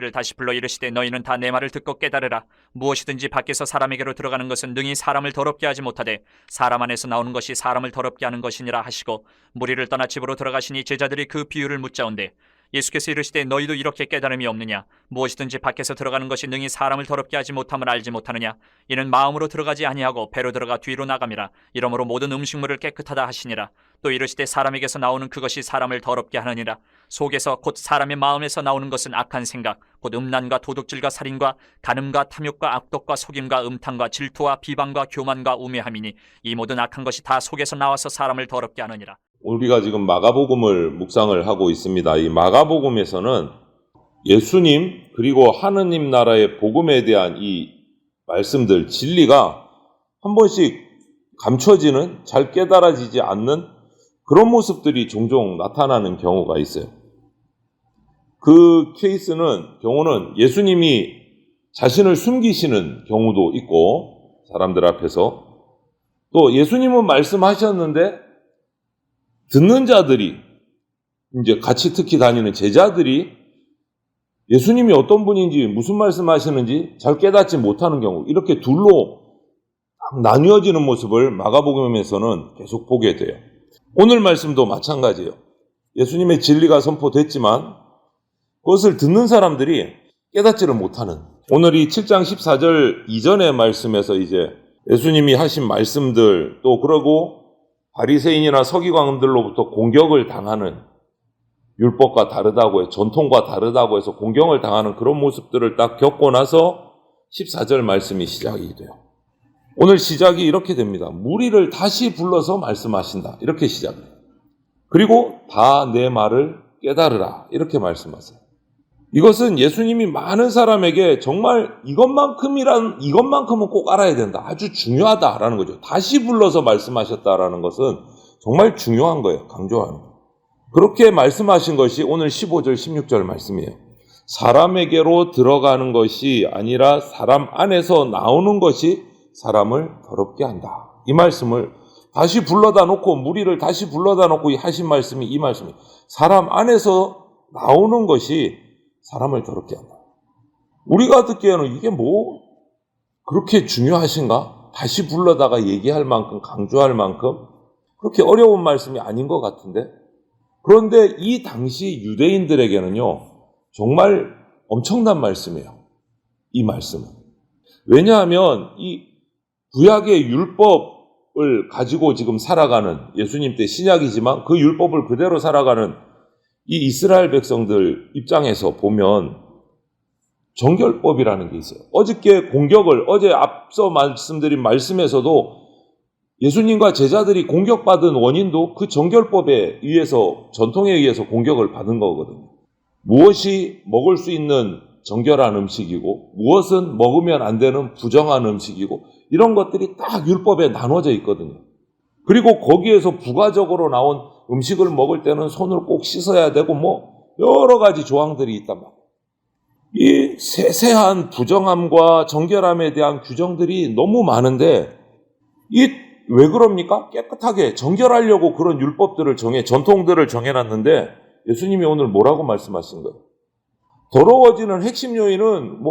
무리를 다시 불러 이르시되 너희는 다 내 말을 듣고 깨달으라. 무엇이든지 밖에서 사람에게로 들어가는 것은 능히 사람을 더럽게 하지 못하되 사람 안에서 나오는 것이 사람을 더럽게 하는 것이니라 하시고 무리를 떠나 집으로 들어가시니 제자들이 그 비유를 묻자온대 예수께서 이르시되 너희도 이렇게 깨달음이 없느냐? 무엇이든지 밖에서 들어가는 것이 능히 사람을 더럽게 하지 못함을 알지 못하느냐? 이는 마음으로 들어가지 아니하고 배로 들어가 뒤로 나감이라. 이러므로 모든 음식물을 깨끗하다 하시니라. 또 이르시되 사람에게서 나오는 그것이 사람을 더럽게 하느니라. 속에서 곧 사람의 마음에서 나오는 것은 악한 생각, 곧 음란과 도둑질과 살인과 간음과 탐욕과 악독과 속임과 음탕과 질투와 비방과 교만과 우매함이니 이 모든 악한 것이 다 속에서 나와서 사람을 더럽게 하느니라. 우리가 지금 마가복음을 묵상을 하고 있습니다. 이 마가복음에서는 예수님 그리고 하느님 나라의 복음에 대한 이 말씀들, 진리가 한 번씩 감춰지는, 잘 깨달아지지 않는 그런 모습들이 종종 나타나는 경우가 있어요. 그 경우는 예수님이 자신을 숨기시는 경우도 있고, 사람들 앞에서 또 예수님은 말씀하셨는데 듣는 자들이, 이제 같이 특히 다니는 제자들이 예수님이 어떤 분인지 무슨 말씀하시는지 잘 깨닫지 못하는 경우, 이렇게 둘로 나뉘어지는 모습을 마가복음에서는 계속 보게 돼요. 오늘 말씀도 마찬가지예요. 예수님의 진리가 선포됐지만 그것을 듣는 사람들이 깨닫지를 못하는, 오늘 이 7장 14절 이전의 말씀에서 이제 예수님이 하신 말씀들, 또 그러고 바리새인이나 서기관들로부터 공격을 당하는, 율법과 다르다고 해서, 전통과 다르다고 해서 공격을 당하는 그런 모습들을 딱 겪고 나서 14절 말씀이 시작이 돼요. 오늘 시작이 이렇게 됩니다. 무리를 다시 불러서 말씀하신다, 이렇게 시작해요. 그리고 다 내 말을 깨달으라, 이렇게 말씀하세요. 이것은 예수님이 많은 사람에게 정말 이것만큼은 꼭 알아야 된다, 아주 중요하다라는 거죠. 다시 불러서 말씀하셨다라는 것은 정말 중요한 거예요. 강조하는 거예요. 그렇게 말씀하신 것이 오늘 15절 16절 말씀이에요. 사람에게로 들어가는 것이 아니라 사람 안에서 나오는 것이 사람을 더럽게 한다, 이 말씀을 다시 불러다 놓고, 무리를 다시 불러다 놓고 하신 말씀이 이 말씀이에요. 사람 안에서 나오는 것이 사람을 더럽게 한다. 우리가 듣기에는 이게 뭐 그렇게 중요하신가? 다시 불러다가 얘기할 만큼, 강조할 만큼 그렇게 어려운 말씀이 아닌 것 같은데, 그런데 이 당시 유대인들에게는요 정말 엄청난 말씀이에요. 이 말씀은. 왜냐하면 이 구약의 율법을 가지고 지금 살아가는, 예수님 때 신약이지만 그 율법을 그대로 살아가는 이 이스라엘 백성들 입장에서 보면 정결법이라는 게 있어요. 어제 앞서 말씀드린 말씀에서도 예수님과 제자들이 공격받은 원인도 그 정결법에 의해서, 전통에 의해서 공격을 받은 거거든요. 무엇이 먹을 수 있는 정결한 음식이고 무엇은 먹으면 안 되는 부정한 음식이고, 이런 것들이 딱 율법에 나눠져 있거든요. 그리고 거기에서 부가적으로 나온 음식을 먹을 때는 손을 꼭 씻어야 되고 여러 가지 조항들이 있단 말이에요. 이 세세한 부정함과 정결함에 대한 규정들이 너무 많은데 왜 그럽니까? 깨끗하게 정결하려고 그런 율법들을 전통들을 정해놨는데 예수님이 오늘 뭐라고 말씀하신 거예요? 더러워지는 핵심 요인은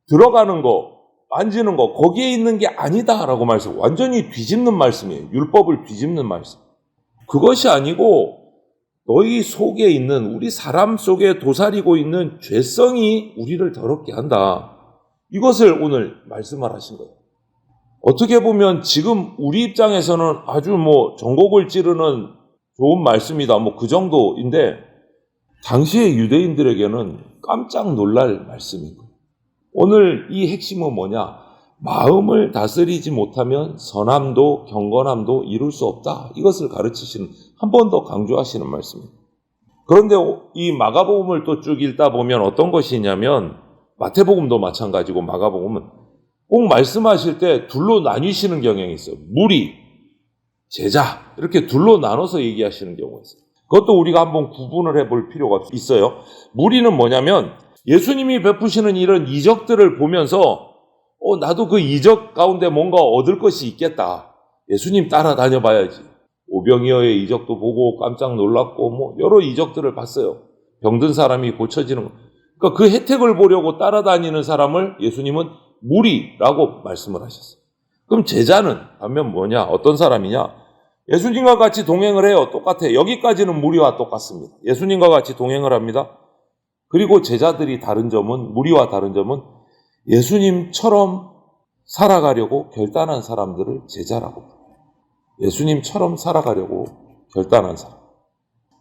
들어가는 거, 만지는 거, 거기에 있는 게 아니다라고 완전히 뒤집는 말씀이에요. 율법을 뒤집는 말씀. 그것이 아니고 너희 속에 있는, 우리 사람 속에 도사리고 있는 죄성이 우리를 더럽게 한다, 이것을 오늘 말씀을 하신 거예요. 어떻게 보면 지금 우리 입장에서는 아주 전곡을 찌르는 좋은 말씀이다, 그 정도인데 당시의 유대인들에게는 깜짝 놀랄 말씀이고, 오늘 이 핵심은 뭐냐? 마음을 다스리지 못하면 선함도 경건함도 이룰 수 없다, 이것을 가르치시는, 한 번 더 강조하시는 말씀입니다. 그런데 이 마가복음을 또 쭉 읽다 보면 어떤 것이 있냐면, 마태복음도 마찬가지고 마가복음은 꼭 말씀하실 때 둘로 나뉘시는 경향이 있어요. 무리, 제자, 이렇게 둘로 나눠서 얘기하시는 경우가 있어요. 그것도 우리가 한번 구분을 해볼 필요가 있어요. 무리는 뭐냐면 예수님이 베푸시는 이런 이적들을 보면서 나도 그 이적 가운데 뭔가 얻을 것이 있겠다, 예수님 따라다녀 봐야지. 오병이어의 이적도 보고 깜짝 놀랐고 여러 이적들을 봤어요. 병든 사람이 고쳐지는 거. 그러니까 그 혜택을 보려고 따라다니는 사람을 예수님은 무리라고 말씀을 하셨어요. 그럼 제자는 반면 뭐냐? 어떤 사람이냐? 예수님과 같이 동행을 해요. 똑같아요. 여기까지는 무리와 똑같습니다. 예수님과 같이 동행을 합니다. 그리고 제자들이 다른 점은, 무리와 다른 점은 예수님처럼 살아가려고 결단한 사람들을 제자라고 불러요. 예수님처럼 살아가려고 결단한 사람.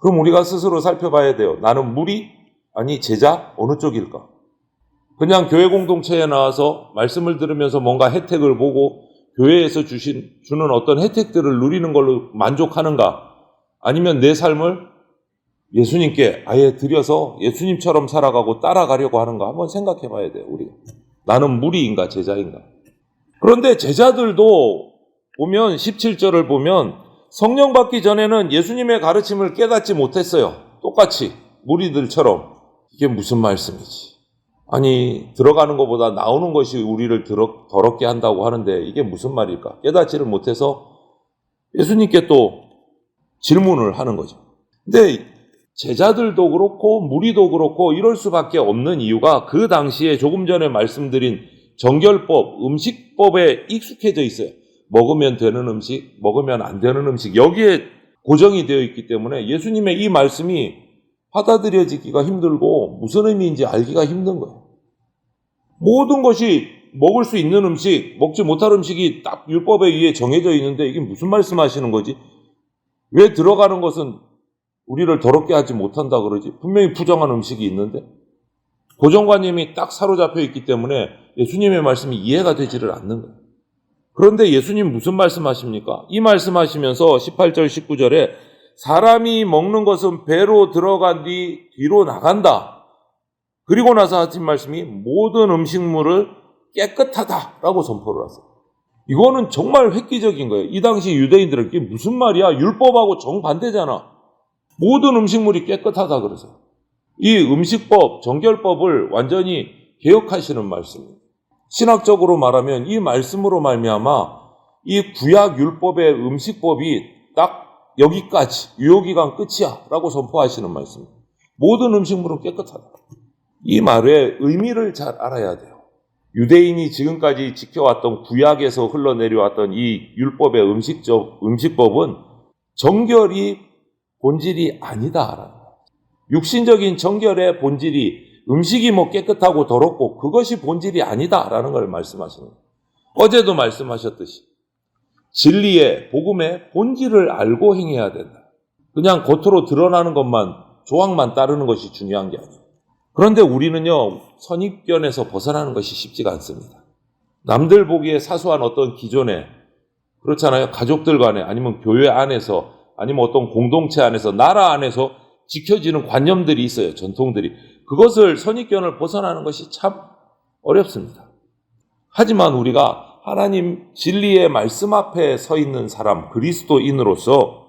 그럼 우리가 스스로 살펴봐야 돼요. 나는 무리? 아니 제자? 어느 쪽일까? 그냥 교회 공동체에 나와서 말씀을 들으면서 뭔가 혜택을 보고 교회에서 주는 어떤 혜택들을 누리는 걸로 만족하는가? 아니면 내 삶을 예수님께 아예 드려서 예수님처럼 살아가고 따라가려고 하는가? 한번 생각해 봐야 돼요, 우리가. 나는 무리인가, 제자인가? 그런데 제자들도 보면 17절을 보면 성령 받기 전에는 예수님의 가르침을 깨닫지 못했어요. 똑같이 무리들처럼. 이게 무슨 말씀이지? 아니, 들어가는 것보다 나오는 것이 우리를 더럽게 한다고 하는데 이게 무슨 말일까? 깨닫지를 못해서 예수님께 또 질문을 하는 거죠. 근데 제자들도 그렇고 무리도 그렇고 이럴 수밖에 없는 이유가 그 당시에 조금 전에 말씀드린 정결법, 음식법에 익숙해져 있어요. 먹으면 되는 음식, 먹으면 안 되는 음식, 여기에 고정이 되어 있기 때문에 예수님의 이 말씀이 받아들여지기가 힘들고 무슨 의미인지 알기가 힘든 거예요. 모든 것이 먹을 수 있는 음식, 먹지 못할 음식이 딱 율법에 의해 정해져 있는데 이게 무슨 말씀하시는 거지? 왜 들어가는 것은 우리를 더럽게 하지 못한다 그러지? 분명히 부정한 음식이 있는데 고정관념이 딱 사로잡혀 있기 때문에 예수님의 말씀이 이해가 되지를 않는 거예요. 그런데 예수님 무슨 말씀하십니까? 이 말씀하시면서 18절 19절에 사람이 먹는 것은 배로 들어간 뒤 뒤로 나간다. 그리고 나서 하신 말씀이 모든 음식물을 깨끗하다라고 선포를 하세요. 이거는 정말 획기적인 거예요. 이 당시 유대인들은 이게 무슨 말이야? 율법하고 정반대잖아. 모든 음식물이 깨끗하다 그러세요. 이 음식법, 정결법을 완전히 개혁하시는 말씀입니다. 신학적으로 말하면 이 말씀으로 말미암아 이 구약 율법의 음식법이 딱 여기까지 유효기간 끝이야 라고 선포하시는 말씀입니다. 모든 음식물은 깨끗하다. 이 말의 의미를 잘 알아야 돼요. 유대인이 지금까지 지켜왔던 구약에서 흘러내려왔던 이 율법의 음식법은 정결이 본질이 아니다. 육신적인 정결의 본질이 음식이 뭐 깨끗하고 더럽고 그것이 본질이 아니다라는 걸 말씀하시는 거예요. 어제도 말씀하셨듯이 진리의 복음의 본질을 알고 행해야 된다. 그냥 겉으로 드러나는 것만 조항만 따르는 것이 중요한 게 아니에요. 그런데 우리는요 선입견에서 벗어나는 것이 쉽지가 않습니다. 남들 보기에 사소한 어떤 기존에 그렇잖아요. 가족들 간에 아니면 교회 안에서 아니면 어떤 공동체 안에서 나라 안에서 지켜지는 관념들이 있어요. 전통들이. 그것을 선입견을 벗어나는 것이 참 어렵습니다. 하지만 우리가 하나님 진리의 말씀 앞에 서 있는 사람, 그리스도인으로서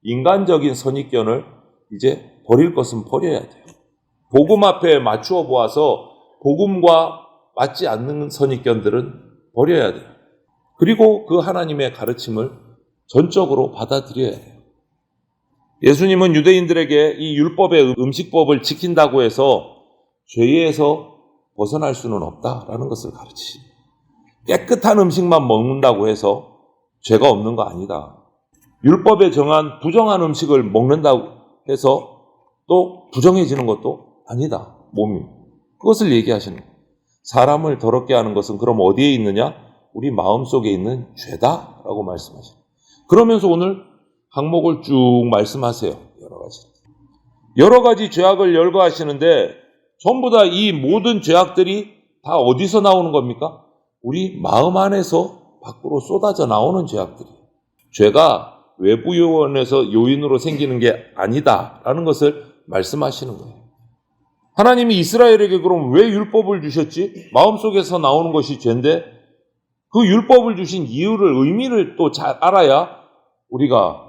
인간적인 선입견을 이제 버릴 것은 버려야 돼요. 복음 앞에 맞추어 보아서 복음과 맞지 않는 선입견들은 버려야 돼요. 그리고 그 하나님의 가르침을 전적으로 받아들여야 돼요. 예수님은 유대인들에게 이 율법의 음식법을 지킨다고 해서 죄에서 벗어날 수는 없다라는 것을 가르치십니다. 깨끗한 음식만 먹는다고 해서 죄가 없는 거 아니다. 율법에 정한 부정한 음식을 먹는다고 해서 또 부정해지는 것도 아니다. 몸이. 그것을 얘기하시는 거예요. 사람을 더럽게 하는 것은 그럼 어디에 있느냐? 우리 마음속에 있는 죄다라고 말씀하시죠. 그러면서 오늘 항목을 쭉 말씀하세요. 여러 가지 죄악을 열거하시는데 전부 다 이 모든 죄악들이 다 어디서 나오는 겁니까? 우리 마음 안에서 밖으로 쏟아져 나오는 죄악들이에요. 죄가 외부 요인으로 생기는 게 아니다라는 것을 말씀하시는 거예요. 하나님이 이스라엘에게 그럼 왜 율법을 주셨지? 마음속에서 나오는 것이 죄인데 그 율법을 주신 이유를, 의미를 또 잘 알아야 우리가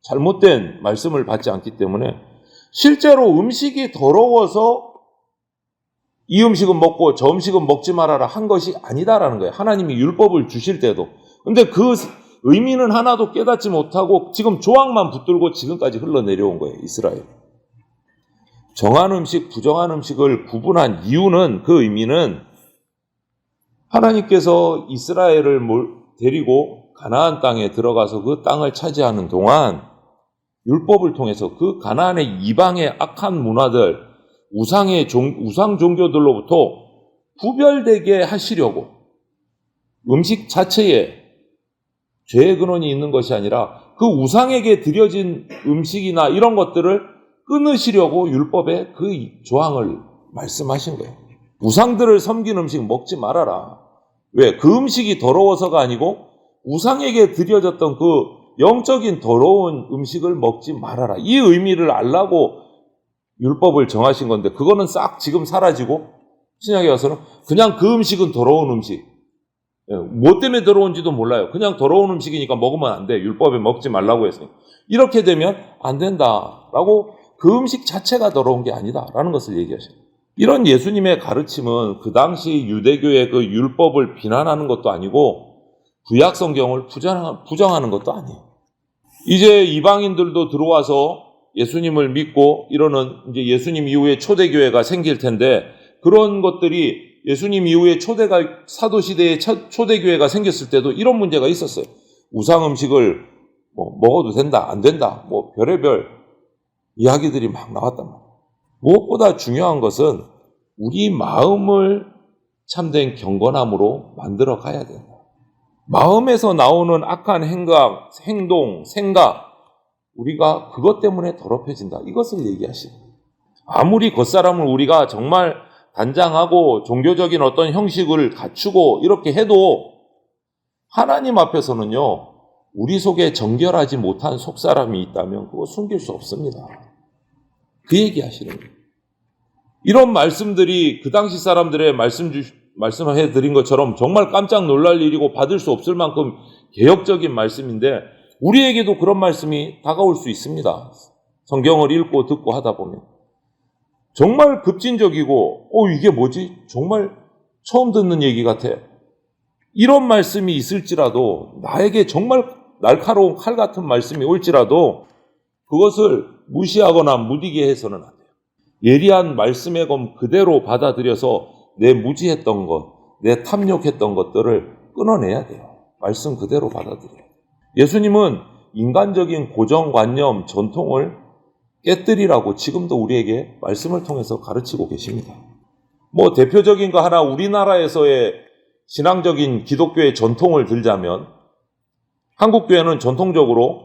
잘못된 말씀을 받지 않기 때문에 실제로 음식이 더러워서 이 음식은 먹고 저 음식은 먹지 말아라 한 것이 아니다라는 거예요. 하나님이 율법을 주실 때도. 근데 그 의미는 하나도 깨닫지 못하고 지금 조항만 붙들고 지금까지 흘러내려온 거예요. 이스라엘. 정한 음식, 부정한 음식을 구분한 이유는, 그 의미는 하나님께서 이스라엘을 데리고 가나안 땅에 들어가서 그 땅을 차지하는 동안 율법을 통해서 그 가나안의 이방의 악한 문화들, 우상 종교들로부터 구별되게 하시려고, 음식 자체에 죄의 근원이 있는 것이 아니라 그 우상에게 드려진 음식이나 이런 것들을 끊으시려고 율법에 그 조항을 말씀하신 거예요. 우상들을 섬긴 음식 먹지 말아라. 왜? 그 음식이 더러워서가 아니고 우상에게 드려졌던 그 영적인 더러운 음식을 먹지 말아라. 이 의미를 알라고 율법을 정하신 건데, 그거는 싹 지금 사라지고 신약에 와서는 그냥 그 음식은 더러운 음식, 뭐 때문에 더러운지도 몰라요. 그냥 더러운 음식이니까 먹으면 안 돼. 율법에 먹지 말라고 했으니. 이렇게 되면 안 된다라고, 그 음식 자체가 더러운 게 아니다라는 것을 얘기하셔요. 이런 예수님의 가르침은 그 당시 유대교의 그 율법을 비난하는 것도 아니고 구약 성경을 부정하는 것도 아니에요. 이제 이방인들도 들어와서 예수님을 믿고 이러는, 이제 예수님 이후에 초대교회가 생길 텐데, 그런 것들이 예수님 이후에 사도시대에 초대교회가 생겼을 때도 이런 문제가 있었어요. 우상 음식을 먹어도 된다, 안 된다, 별의별 이야기들이 막 나왔단 말이에요. 무엇보다 중요한 것은 우리 마음을 참된 경건함으로 만들어 가야 된다. 마음에서 나오는 악한 행동, 생각, 우리가 그것 때문에 더럽혀진다. 이것을 얘기하시고, 아무리 겉사람을 우리가 정말 단장하고 종교적인 어떤 형식을 갖추고 이렇게 해도 하나님 앞에서는요, 우리 속에 정결하지 못한 속사람이 있다면 그거 숨길 수 없습니다. 그 얘기하시는 거예요. 이런 말씀들이 그 당시 사람들의 말씀해 드린 것처럼 정말 깜짝 놀랄 일이고 받을 수 없을 만큼 개혁적인 말씀인데, 우리에게도 그런 말씀이 다가올 수 있습니다. 성경을 읽고 듣고 하다 보면 정말 급진적이고 이게 뭐지? 정말 처음 듣는 얘기 같아. 이런 말씀이 있을지라도, 나에게 정말 날카로운 칼 같은 말씀이 올지라도 그것을 무시하거나 무디게 해서는 안 돼요. 예리한 말씀의 검 그대로 받아들여서 내 무지했던 것, 내 탐욕했던 것들을 끊어내야 돼요. 말씀 그대로 받아들여요. 예수님은 인간적인 고정관념, 전통을 깨뜨리라고 지금도 우리에게 말씀을 통해서 가르치고 계십니다. 대표적인 거 하나, 우리나라에서의 신앙적인 기독교의 전통을 들자면, 한국교회는 전통적으로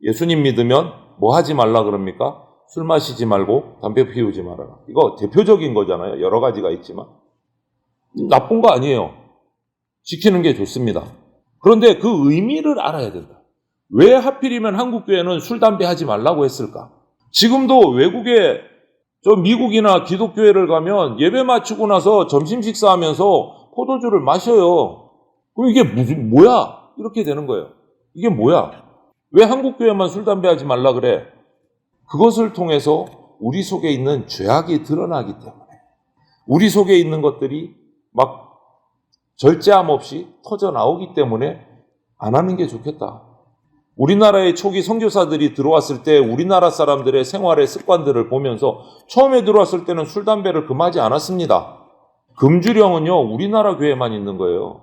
예수님 믿으면 뭐 하지 말라 그럽니까? 술 마시지 말고 담배 피우지 말아라. 이거 대표적인 거잖아요. 여러 가지가 있지만 나쁜 거 아니에요. 지키는 게 좋습니다. 그런데 그 의미를 알아야 된다. 왜 하필이면 한국교회는 술, 담배 하지 말라고 했을까? 지금도 외국에, 미국이나 기독교회를 가면 예배 마치고 나서 점심 식사하면서 포도주를 마셔요. 그럼 이게 뭐야? 이렇게 되는 거예요. 이게 뭐야? 왜 한국교회만 술, 담배 하지 말라 그래? 그것을 통해서 우리 속에 있는 죄악이 드러나기 때문에, 우리 속에 있는 것들이 막 절제함 없이 터져 나오기 때문에 안 하는 게 좋겠다. 우리나라의 초기 선교사들이 들어왔을 때 우리나라 사람들의 생활의 습관들을 보면서 처음에 들어왔을 때는 술, 담배를 금하지 않았습니다. 금주령은요, 우리나라 교회만 있는 거예요.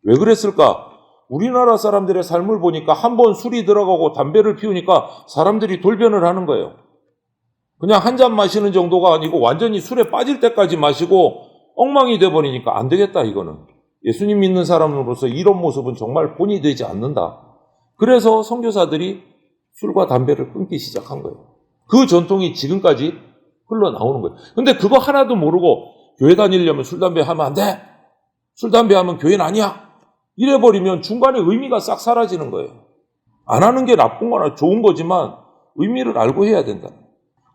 왜 그랬을까? 우리나라 사람들의 삶을 보니까 한 번 술이 들어가고 담배를 피우니까 사람들이 돌변을 하는 거예요. 그냥 한 잔 마시는 정도가 아니고 완전히 술에 빠질 때까지 마시고 엉망이 돼버리니까 안 되겠다, 이거는. 예수님 믿는 사람으로서 이런 모습은 정말 본이 되지 않는다. 그래서 선교사들이 술과 담배를 끊기 시작한 거예요. 그 전통이 지금까지 흘러나오는 거예요. 근데 그거 하나도 모르고 교회 다니려면 술, 담배 하면 안 돼. 술, 담배 하면 교회는 아니야. 이래버리면 중간에 의미가 싹 사라지는 거예요. 안 하는 게 나쁜 거나 좋은 거지만 의미를 알고 해야 된다.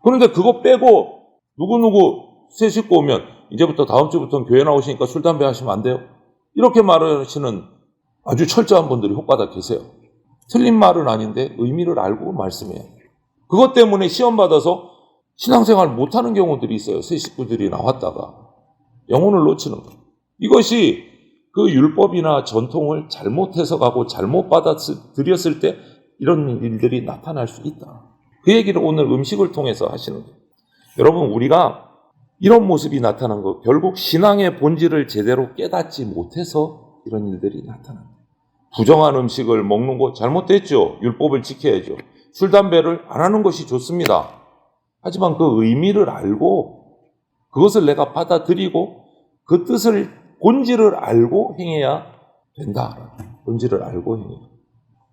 그런데 그거 빼고 누구누구 새 식구 오면 이제부터 다음 주부터는 교회 나오시니까 술, 담배 하시면 안 돼요. 이렇게 말하시는 아주 철저한 분들이 혹가다 계세요. 틀린 말은 아닌데 의미를 알고 말씀해야 돼요. 그것 때문에 시험 받아서 신앙생활 못하는 경우들이 있어요. 새 식구들이 나왔다가 영혼을 놓치는 거예요. 이것이 그 율법이나 전통을 잘못 해석하고 잘못 받아들였을 때 이런 일들이 나타날 수 있다. 그 얘기를 오늘 음식을 통해서 하시는 거예요. 여러분, 우리가 이런 모습이 나타난 것, 결국 신앙의 본질을 제대로 깨닫지 못해서 이런 일들이 나타납니다. 부정한 음식을 먹는 거 잘못됐죠. 율법을 지켜야죠. 술, 담배를 안 하는 것이 좋습니다. 하지만 그 의미를 알고 그것을 내가 받아들이고 그 뜻을, 본질을 알고 행해야 된다. 본질을 알고 행해야 된다.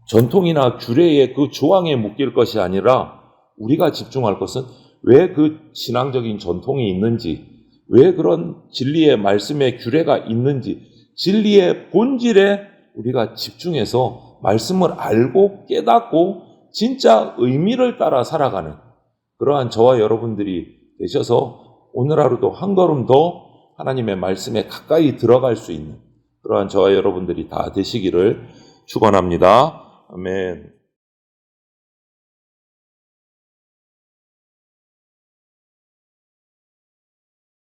전통이나 규례의 그 조항에 묶일 것이 아니라 우리가 집중할 것은 왜 그 신앙적인 전통이 있는지, 왜 그런 진리의 말씀의 규례가 있는지, 진리의 본질에 우리가 집중해서 말씀을 알고 깨닫고 진짜 의미를 따라 살아가는 그러한 저와 여러분들이 되셔서 오늘 하루도 한 걸음 더 하나님의 말씀에 가까이 들어갈 수 있는 그러한 저와 여러분들이 다 되시기를 축원합니다. 아멘.